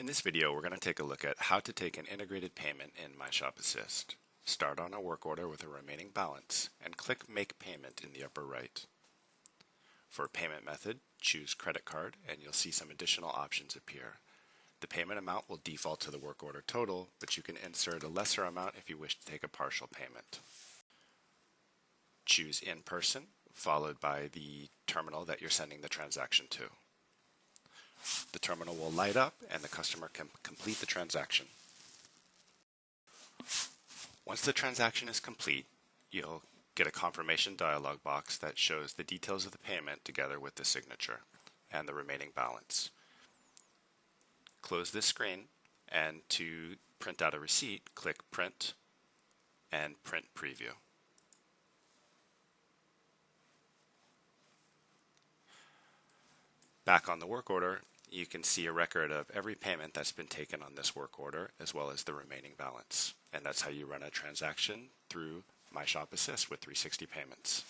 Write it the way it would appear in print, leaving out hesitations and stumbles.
this video, we're going to take a look at how to take an integrated payment in MyShopAssist. Start on a work order with a remaining balance and click Make Payment in the upper right. For payment method, choose credit card and you'll see some additional options appear. The payment amount will default to the work order total, but you can insert a lesser amount if you wish to take a partial payment. Choose In Person, followed by the terminal that you're sending the transaction to. The terminal will light up and the customer can complete the transaction. Once the transaction is complete, you'll get a confirmation dialog box that shows the details of the payment together with the signature and the remaining balance. Close this screen, and to print out a receipt, click Print and Print Preview. Back on the work order, you can see a record of every payment that's been taken on this work order, as well as the remaining balance. And that's how you run a transaction through MyShopAssist with 360 Payments.